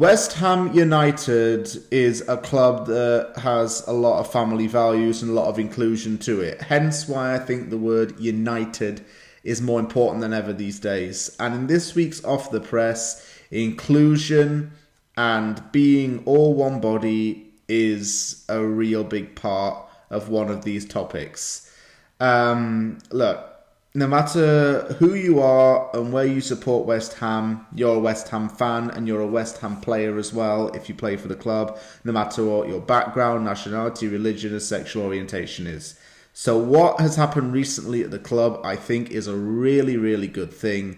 West Ham United is a club that has a lot of family values and a lot of inclusion to it. Hence why I think the word United is more important than ever these days. And in this week's Off the Press, inclusion and being all one body is a real big part of one of these topics. Look, no matter who you are and where you support West Ham, you're a West Ham fan and you're a West Ham player as well if you play for the club, no matter what your background, nationality, religion, or sexual orientation is. So what has happened recently at the club, I think, is a really, really good thing.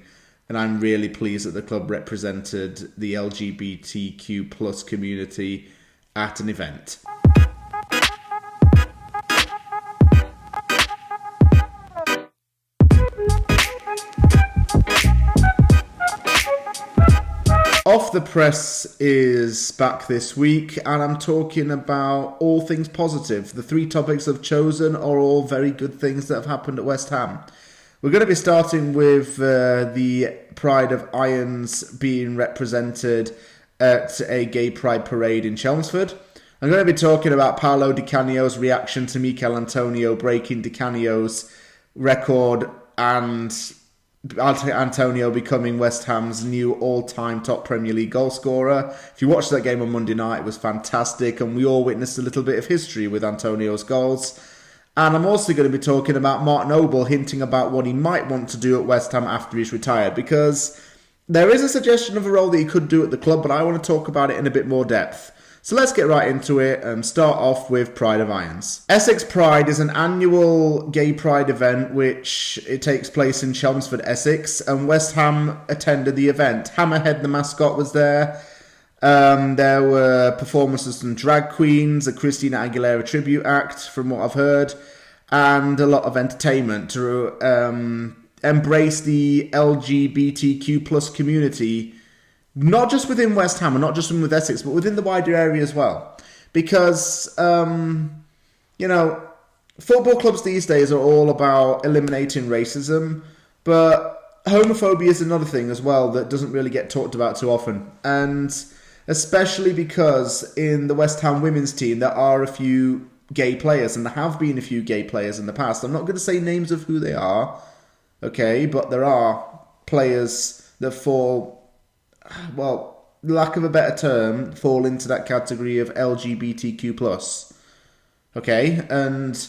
And I'm really pleased that the club represented the LGBTQ plus community at an event. Off the Press is back this week, and I'm talking about all things positive. The three topics I've chosen are all very good things that have happened at West Ham. We're going to be starting with the Pride of Irons being represented at a gay pride parade in Chelmsford. I'm going to be talking about Paolo Di Canio's reaction to Michail Antonio breaking Di Canio's record and Antonio becoming West Ham's new all-time top Premier League goal scorer. If you watched that game on Monday night, it was fantastic, and we all witnessed a little bit of history with Antonio's goals. And I'm also going to be talking about Mark Noble hinting about what he might want to do at West Ham after he's retired, because there is a suggestion of a role that he could do at the club, but I want to talk about it in a bit more depth. So let's get right into it and start off with Pride of Irons. Essex Pride is an annual gay pride event which it takes place in Chelmsford, Essex, and West Ham attended the event. Hammerhead, the mascot, was there. There were performances from drag queens, a Christina Aguilera tribute act, from what I've heard, and a lot of entertainment to embrace the LGBTQ plus community. Not just within West Ham and not just with Essex, but within the wider area as well. Because, football clubs these days are all about eliminating racism, but homophobia is another thing as well that doesn't really get talked about too often. And especially because in the West Ham women's team, there are a few gay players, and there have been a few gay players in the past. I'm not going to say names of who they are, okay, but there are players that fall, well, lack of a better term, fall into that category of LGBTQ+. Okay, and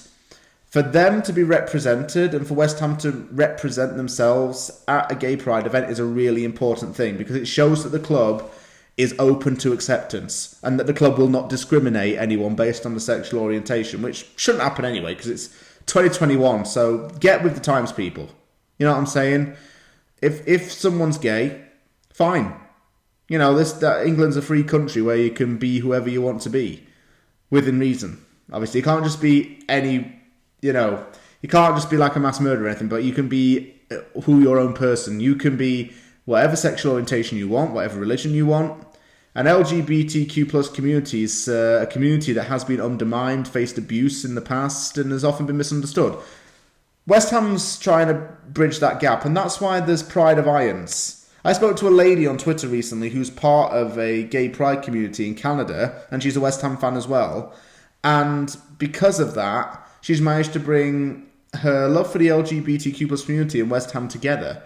for them to be represented and for West Ham to represent themselves at a gay pride event is a really important thing, because it shows that the club is open to acceptance and that the club will not discriminate anyone based on the sexual orientation, which shouldn't happen anyway, because it's 2021, so get with the times, people. You know what I'm saying? If someone's gay, fine. You know, England's a free country where you can be whoever you want to be, within reason. Obviously, you can't just be you can't just be like a mass murderer or anything, but you can be your own person. You can be whatever sexual orientation you want, whatever religion you want. And LGBTQ plus community is a community that has been undermined, faced abuse in the past, and has often been misunderstood. West Ham's trying to bridge that gap, and that's why there's Pride of Irons. I spoke to a lady on Twitter recently who's part of a gay pride community in Canada, and she's a West Ham fan as well. And because of that, she's managed to bring her love for the LGBTQ plus community and West Ham together,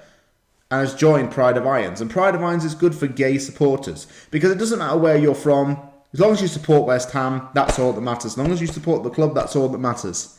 and has joined Pride of Irons. And Pride of Irons is good for gay supporters, because it doesn't matter where you're from. As long as you support West Ham, that's all that matters. As long as you support the club, that's all that matters.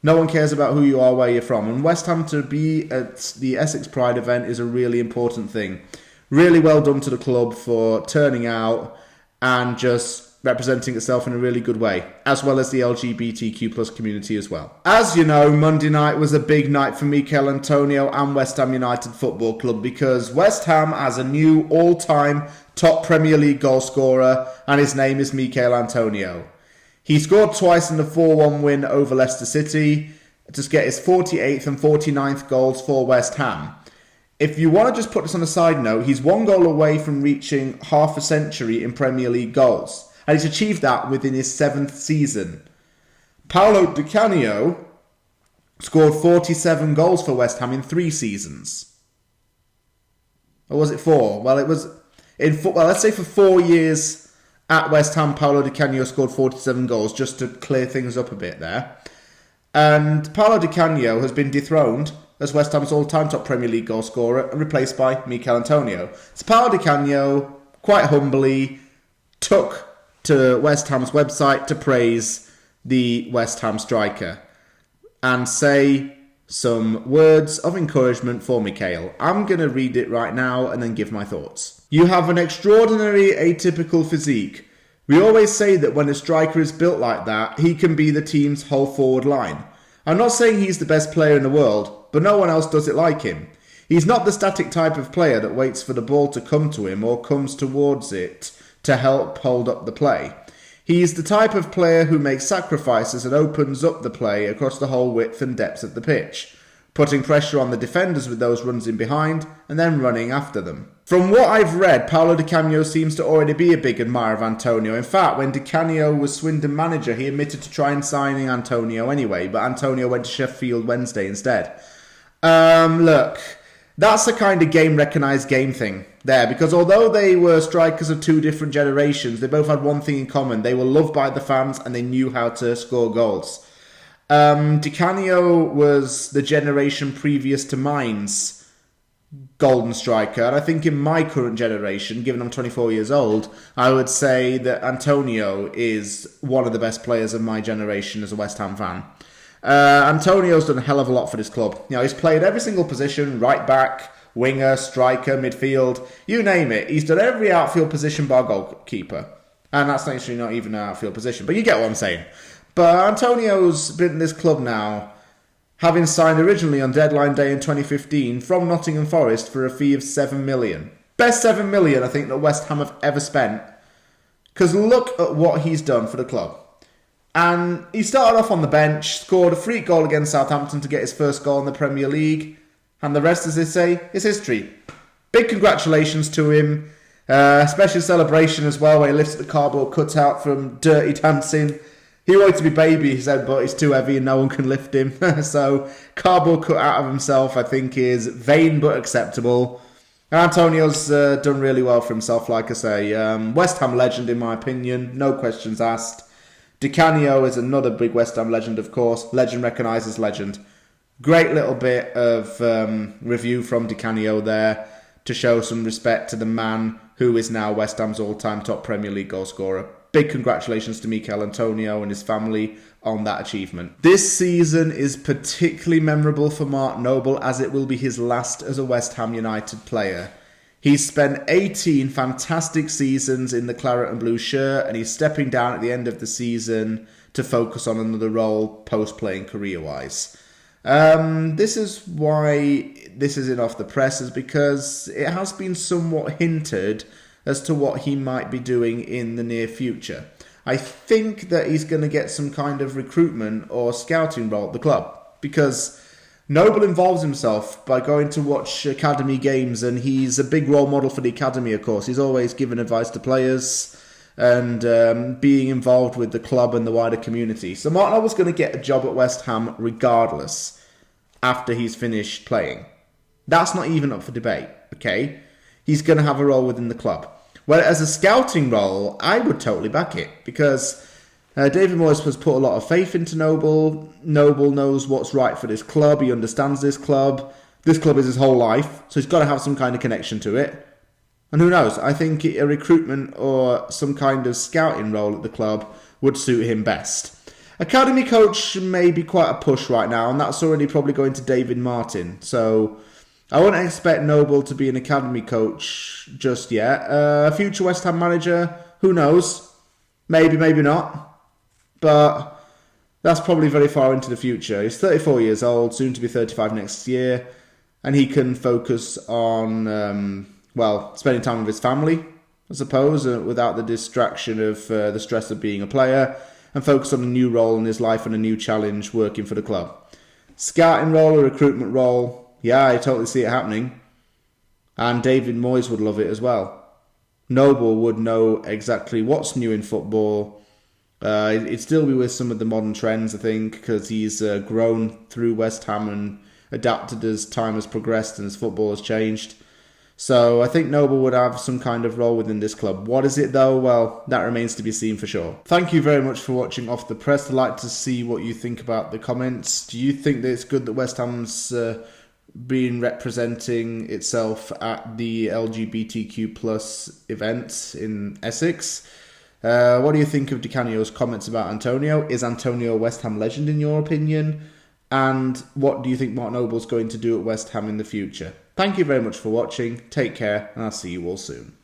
No one cares about who you are, where you're from. And West Ham to be at the Essex Pride event is a really important thing. Really well done to the club for turning out and just representing itself in a really good way, as well as the LGBTQ plus community as well. As you know, Monday night was a big night for Michail Antonio and West Ham United Football Club, because West Ham has a new all-time top Premier League goal scorer, and his name is Michail Antonio. He scored twice in the 4-1 win over Leicester City to get his 48th and 49th goals for West Ham. If you want to just put this on a side note, he's one goal away from reaching half a century in Premier League goals, and he's achieved that within his 7th season. Paolo Di Canio scored 47 goals for West Ham in 3 seasons. Or was it 4? Well, it In football, let's say for 4 years at West Ham, Paolo Di Canio scored 47 goals, just to clear things up a bit there. And Paolo Di Canio has been dethroned as West Ham's all-time top Premier League goal scorer and replaced by Michail Antonio. So Paolo Di Canio, quite humbly, took to West Ham's website to praise the West Ham striker and say some words of encouragement for Michail. I'm going to read it right now and then give my thoughts. You have an extraordinary atypical physique. We always say that when a striker is built like that, he can be the team's whole forward line. I'm not saying he's the best player in the world, but no one else does it like him. He's not the static type of player that waits for the ball to come to him or comes towards it to help hold up the play. He's the type of player who makes sacrifices and opens up the play across the whole width and depth of the pitch, putting pressure on the defenders with those runs in behind and then running after them. From what I've read, Paolo Di Canio seems to already be a big admirer of Antonio. In fact, when Di Canio was Swindon manager, he admitted to trying signing Antonio anyway, but Antonio went to Sheffield Wednesday instead. Look, that's a kind of game-recognised game thing there, because although they were strikers of two different generations, they both had one thing in common. They were loved by the fans and they knew how to score goals. Di Canio was the generation previous to mine's golden striker, and I think in my current generation, given I'm 24 years old, I would say that Antonio is one of the best players of my generation as a West Ham fan. Antonio's done a hell of a lot for this club. You know, he's played every single position: right back, winger, striker, midfield, you name it. He's done every outfield position bar goalkeeper, and that's actually not even an outfield position, but you get what I'm saying. But Antonio's been in this club now, having signed originally on deadline day in 2015 from Nottingham Forest for a fee of $7 million. Best $7 million I think that West Ham have ever spent. Because look at what he's done for the club. And he started off on the bench, scored a freak goal against Southampton to get his first goal in the Premier League. And the rest, as they say, is history. Big congratulations to him. Special celebration as well, where he lifts the cardboard cutout from Dirty Dancing. He wanted to be baby, he said, but he's too heavy and no one can lift him. So, cardboard cut out of himself, I think, is vain but acceptable. Antonio's done really well for himself, like I say. West Ham legend, in my opinion, no questions asked. Di Canio is another big West Ham legend, of course. Legend recognises legend. Great little bit of review from Di Canio there to show some respect to the man who is now West Ham's all-time top Premier League goal scorer. Big congratulations to Michail Antonio and his family on that achievement. This season is particularly memorable for Mark Noble, as it will be his last as a West Ham United player. He's spent 18 fantastic seasons in the claret and blue shirt, and he's stepping down at the end of the season to focus on another role post-playing career-wise. This is why this isn't off the press, is because it has been somewhat hinted as to what he might be doing in the near future. I think that he's going to get some kind of recruitment or scouting role at the club, because Noble involves himself by going to watch academy games, and he's a big role model for the academy, of course. He's always given advice to players and being involved with the club and the wider community. So Mark Noble's going to get a job at West Ham regardless after he's finished playing. That's not even up for debate, okay? He's going to have a role within the club. Well, as a scouting role, I would totally back it, because David Moyes has put a lot of faith into Noble. Noble knows what's right for this club. He understands this club. This club is his whole life, so he's got to have some kind of connection to it. And who knows, I think a recruitment or some kind of scouting role at the club would suit him best. Academy coach may be quite a push right now, and that's already probably going to David Martin, so I wouldn't expect Noble to be an academy coach just yet. A future West Ham manager, who knows? Maybe, maybe not. But that's probably very far into the future. He's 34 years old, soon to be 35 next year. And he can focus on, spending time with his family, I suppose, without the distraction of the stress of being a player. And focus on a new role in his life and a new challenge working for the club. Scouting role or recruitment role, yeah, I totally see it happening. And David Moyes would love it as well. Noble would know exactly what's new in football. He'd still be with some of the modern trends, I think, because he's grown through West Ham and adapted as time has progressed and as football has changed. So I think Noble would have some kind of role within this club. What is it though? Well, that remains to be seen for sure. Thank you very much for watching Off the Press. I'd like to see what you think about the comments. Do you think that it's good that West Ham's been representing itself at the LGBTQ plus event in Essex? What do you think of Canio's comments about Antonio? Is Antonio a West Ham legend in your opinion? And what do you think Mark Noble's going to do at West Ham in the future? Thank you very much for watching. Take care, and I'll see you all soon.